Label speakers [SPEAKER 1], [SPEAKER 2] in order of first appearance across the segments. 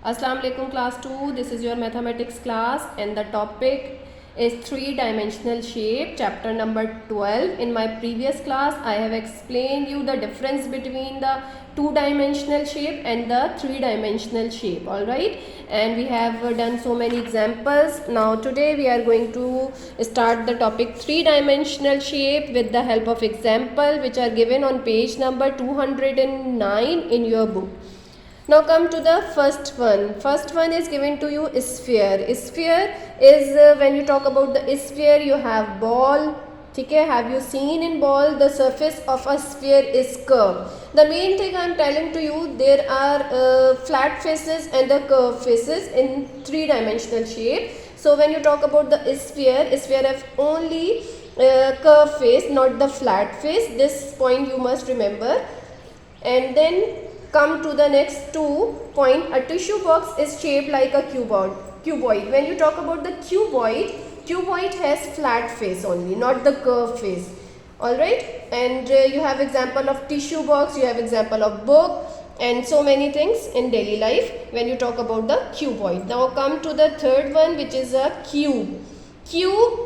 [SPEAKER 1] Assalamu alaikum class 2. This is your mathematics class and the topic is three-dimensional shape, chapter number 12. In my previous class I have explained you the difference between the two-dimensional shape and the three-dimensional shape, all right, and we have done so many examples. Now today we are going to start the topic three-dimensional shape with the help of example which are given on page number 209 in your book. Now come to the first one. First one is given to you sphere. Sphere is when you talk about the sphere, you have ball. Okay, have you seen in ball the surface of a sphere is curved. The main thing I am telling to you, there are flat faces and the curved faces in three-dimensional shape. So when you talk about the sphere have only curved face, not the flat face. This point you must remember. And then come to the next 2 point. A tissue box is shaped like a cuboid. When you talk about the cuboid has flat face only, not the curved face. Alright, and you have example of tissue box, you have example of book and so many things in daily life when you talk about the cuboid. Now come to the third one, which is a cube. Cube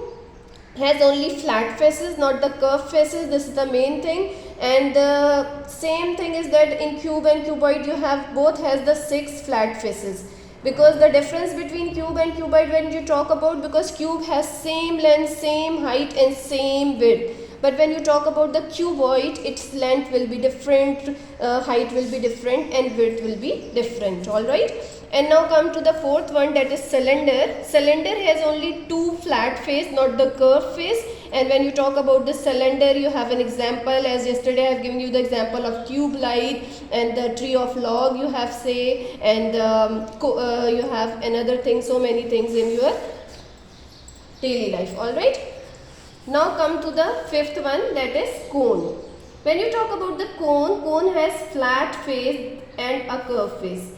[SPEAKER 1] has only flat faces, not the curved faces. This is the main thing. And the same thing is that in cube and cuboid you have both has the 6 flat faces, because the difference between cube and cuboid when you talk about, because cube has same length, same height and same width, but when you talk about the cuboid, its length will be different, height will be different and width will be different. All right, and now come to the fourth one, that is cylinder. Cylinder has only 2 flat face, not the curved face. And when you talk about the cylinder, you have an example, as yesterday I have given you the example of tube light and the tree of log you have say, and you have another thing, so many things in your daily life. All right, now come to the fifth one, that is cone. When you talk about the cone has flat face and a curved face.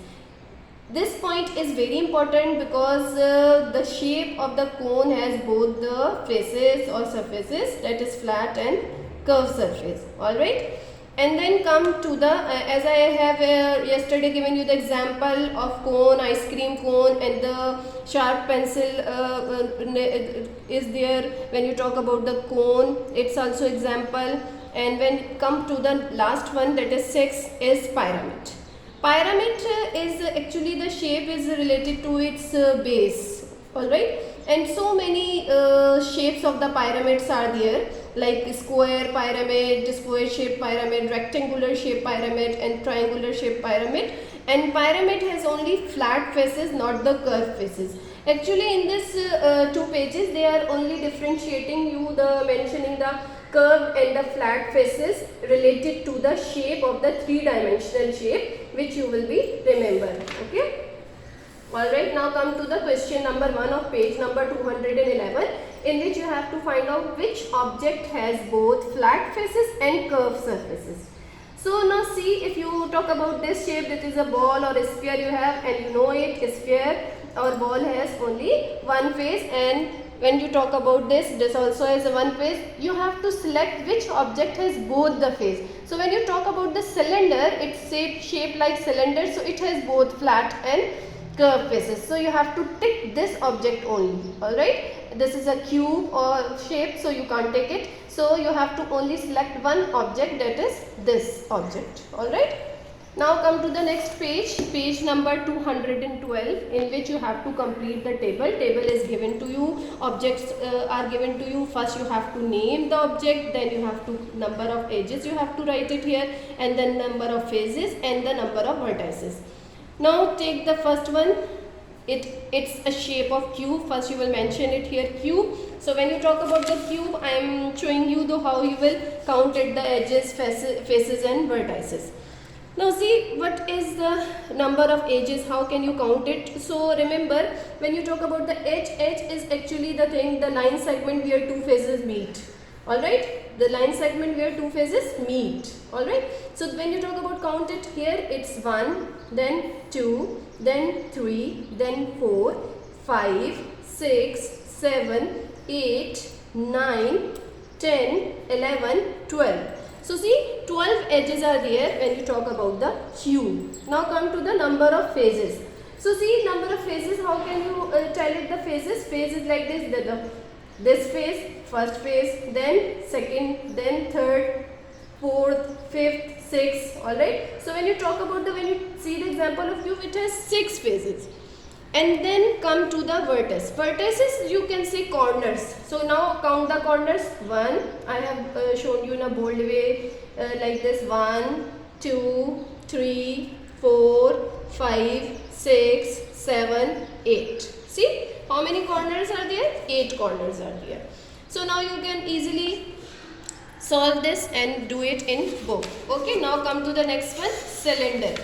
[SPEAKER 1] This point is very important because the shape of the cone has both the faces or surfaces, that is flat and curved surface. Alright, and then come to the as I have yesterday given you the example of cone, ice cream cone, and the sharp pencil is there. When you talk about the cone, it's also example. And when come to the last one, that is 6, is pyramid. Pyramid is actually the shape is related to its base. Alright, and so many shapes of the pyramids are there, like square pyramid, square shaped pyramid, rectangular shaped pyramid and triangular shaped pyramid. And pyramid has only flat faces, not the curved faces. Actually in this 2 pages they are only differentiating you the mentioning the curved and the flat faces related to the shape of the three-dimensional shape, which you will be remember. Okay. Alright, now come to the question number 1 of page number 211, in which you have to find out which object has both flat faces and curved surfaces. So now see, if you talk about this shape, that is a ball or a sphere you have, and you know it, a sphere or ball has only one face, and when you talk about this also has a one face. You have to select which object has both the face. So when you talk about the cylinder, it's shaped like cylinder, so it has both flat and curved faces. So you have to tick this object only. Alright, this is a cube or shape, so you can't take it. So you have to only select one object, that is this object. Alright. Now come to the next page, page number 212, in which you have to complete the table. Table is given to you, objects are given to you. First you have to name the object, then you have to number of edges you have to write it here, and then number of phases and the number of vertices. Now take the first one, it's a shape of cube. First you will mention it here, cube. So when you talk about the cube, I am showing you how you will count it, the edges, faces and vertices. Now see, what is the number of edges, how can you count it? So remember, when you talk about the edge is actually the thing, the line segment where two faces meet. Alright, the line segment where two faces meet. Alright, so when you talk about count it, here it's 1, then 2, then 3, then 4, 5, 6, 7, 8, 9, 10, 11, 12. So see, 12 edges are there when you talk about the cube. Now come to the number of phases. So see number of phases, how can you tell it the phases? Phase is like this, this phase, first phase, then second, then third, fourth, fifth, sixth, alright. So when you talk about when you see the example of cube, it has 6 phases. And then come to the vertex. Vertices you can say corners. So now count the corners. 1, I have shown you in a bold way like this. 1, 2, 3, 4, 5, 6, 7, 8. See how many corners are there? 8 corners are there. So now you can easily solve this and do it in book. Okay, now come to the next one, cylinder.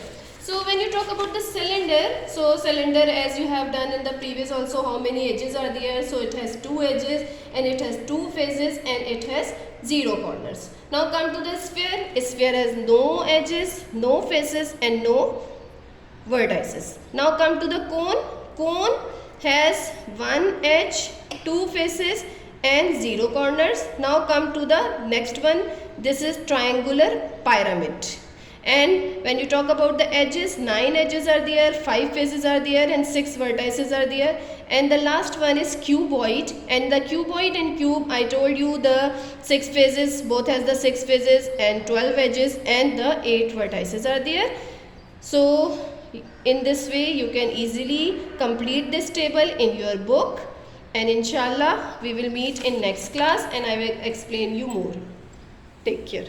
[SPEAKER 1] So when you talk about the cylinder, so cylinder as you have done in the previous also, how many edges are there? So it has 2 edges and it has 2 faces and it has 0 corners. Now come to the sphere. A sphere has no edges, no faces and no vertices. Now come to the cone. Cone has 1 edge, 2 faces and 0 corners. Now come to the next one. This is triangular pyramid. And when you talk about the edges, 9 edges are there, 5 faces are there and 6 vertices are there. And the last one is cuboid, and the cuboid and cube, I told you the 6 faces, both has the 6 faces and 12 edges and the 8 vertices are there. So in this way you can easily complete this table in your book, and inshallah we will meet in next class and I will explain you more. Take care.